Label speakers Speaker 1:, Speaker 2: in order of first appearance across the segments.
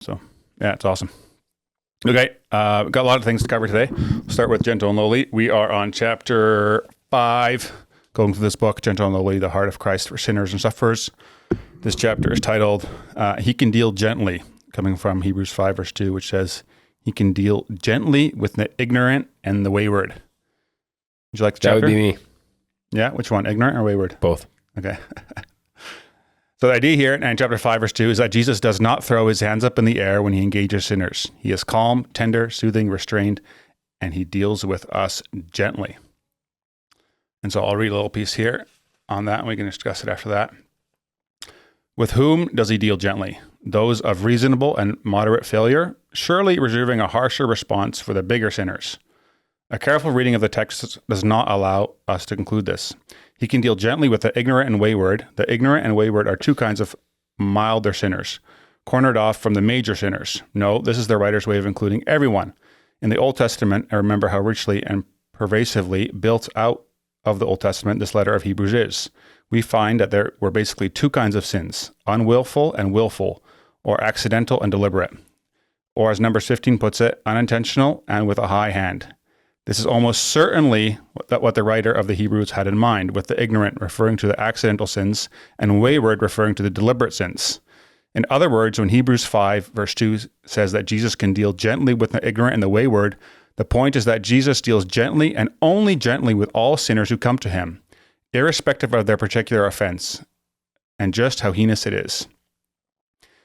Speaker 1: So yeah, it's awesome. Okay, we've got a lot of things to cover today. We'll start with Gentle and Lowly. We are on chapter 5, going through this book, Gentle and Lowly, the Heart of Christ for Sinners and Sufferers. This chapter is titled, He Can Deal Gently, coming from Hebrews 5 verse 2, which says, He can deal gently with the ignorant and the wayward. Would you like the chapter?
Speaker 2: That would be me.
Speaker 1: Yeah, which one, ignorant or wayward?
Speaker 2: Both.
Speaker 1: Okay. So the idea here in chapter 5 verse 2 is that Jesus does not throw his hands up in the air when he engages sinners. He is calm, tender, soothing, restrained, and he deals with us gently. And so I'll read a little piece here on that, and we can discuss it after that. With whom does he deal gently? Those of reasonable and moderate failure, surely reserving a harsher response for the bigger sinners. A careful reading of the text does not allow us to conclude this. He can deal gently with the ignorant and wayward. The ignorant and wayward are two kinds of milder sinners, cornered off from the major sinners. No, this is the writer's way of including everyone. In the Old Testament, I remember how richly and pervasively built out of the Old Testament this letter of Hebrews is. We find that there were basically two kinds of sins, unwillful and willful, or accidental and deliberate. Or as Numbers 15 puts it, unintentional and with a high hand. This is almost certainly what the writer of the Hebrews had in mind, with the ignorant referring to the accidental sins and wayward referring to the deliberate sins. In other words, when Hebrews 5 verse 2 says that Jesus can deal gently with the ignorant and the wayward, the point is that Jesus deals gently and only gently with all sinners who come to him, irrespective of their particular offense and just how heinous it is.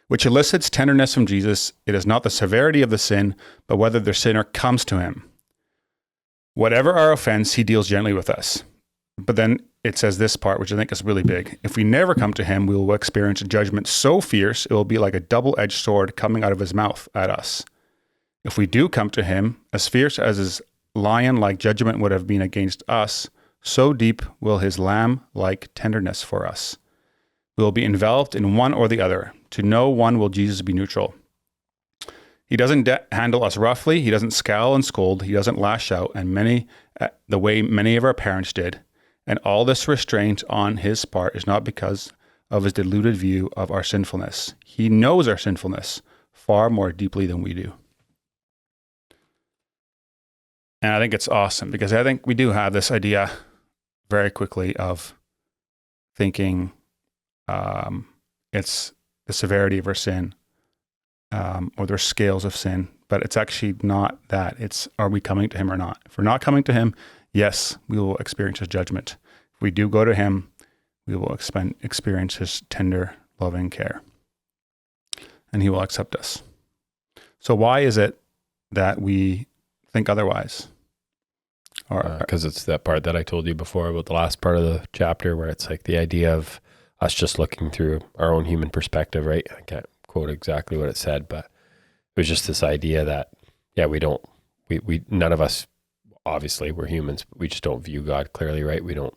Speaker 1: Which elicits tenderness from Jesus. It is not the severity of the sin, but whether the sinner comes to him. Whatever our offense, he deals gently with us. But then it says this part, which I think is really big. If we never come to him, we will experience a judgment so fierce, it will be like a double-edged sword coming out of his mouth at us. If we do come to him, as fierce as his lion-like judgment would have been against us, so deep will his lamb-like tenderness for us. We will be enveloped in one or the other. To no one will Jesus be neutral. He doesn't handle us roughly. He doesn't scowl and scold. He doesn't lash out, and the way many of our parents did. And all this restraint on his part is not because of his deluded view of our sinfulness. He knows our sinfulness far more deeply than we do. And I think it's awesome because I think we do have this idea very quickly of thinking it's the severity of our sin. Or there's scales of sin, but it's actually not that. It's, are we coming to him or not? If we're not coming to him, yes, we will experience his judgment. If we do go to him, we will experience his tender, loving care. And he will accept us. So why is it that we think otherwise?
Speaker 2: Because it's that part that I told you before about the last part of the chapter where it's like the idea of us just looking through our own human perspective, right? I can't quote exactly what it said, but it was just this idea that, yeah, we none of us, obviously we're humans, but we just don't view God clearly, right? We don't,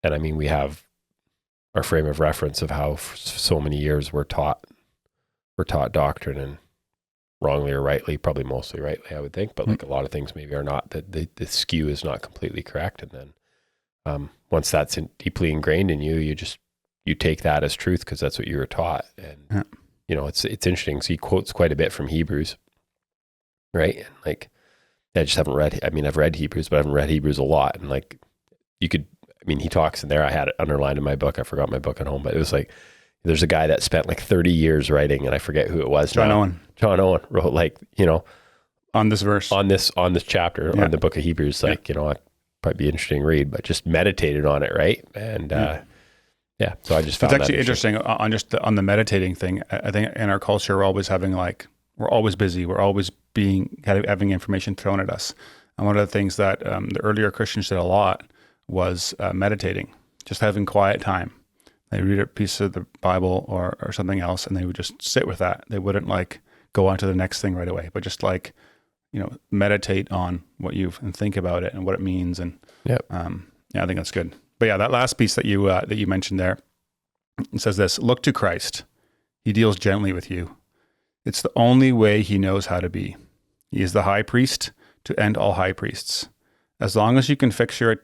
Speaker 2: and I mean, we have our frame of reference of how for so many years we're taught doctrine, and wrongly or rightly, probably mostly rightly, I would think, but like a lot of things maybe are not, that the skew is not completely correct. And then once that's deeply ingrained in you, you take that as truth because that's what you were taught. And you know, it's interesting. So he quotes quite a bit from Hebrews, right? And like, I just haven't read, I mean, I've read Hebrews, but I haven't read Hebrews a lot. And like, he talks in there, I had it underlined in my book. I forgot my book at home, but it was like, there's a guy that spent like 30 years writing, and I forget who it was. John Owen wrote, like, you know,
Speaker 1: on this verse,
Speaker 2: on this chapter, on the book of Hebrews, like, you know, it'd probably be an interesting read, but just meditated on it. Right. And, so I just found
Speaker 1: it's actually interesting on the meditating thing. I think in our culture, we're always busy. We're always having information thrown at us. And one of the things that the earlier Christians did a lot was meditating, just having quiet time. They read a piece of the Bible or something else, and they would just sit with that. They wouldn't like go on to the next thing right away, but just like, you know, meditate on what and think about it and what it means. And I think that's good. But yeah, that last piece that you mentioned there, it says this: look to Christ. He deals gently with you. It's the only way he knows how to be. He is the high priest to end all high priests. As long as you fix your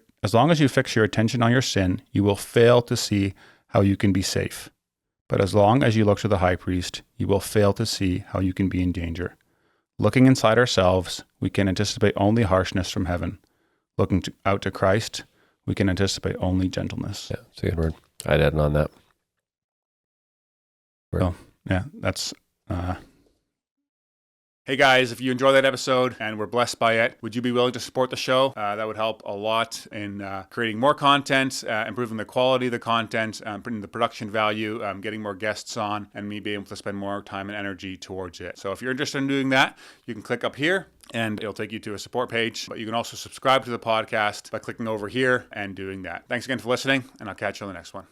Speaker 1: attention on your sin, you will fail to see how you can be safe. But as long as you look to the high priest, you will fail to see how you can be in danger. Looking inside ourselves, we can anticipate only harshness from heaven. Looking out to Christ, we can anticipate only gentleness.
Speaker 2: Yeah, it's a good word. I'd add on that.
Speaker 1: So, yeah, that's... Hey guys, if you enjoyed that episode and were blessed by it, would you be willing to support the show? That would help a lot in creating more content, improving the quality of the content, putting the production value, getting more guests on, and me being able to spend more time and energy towards it. So if you're interested in doing that, you can click up here and it'll take you to a support page. But you can also subscribe to the podcast by clicking over here and doing that. Thanks again for listening, and I'll catch you on the next one.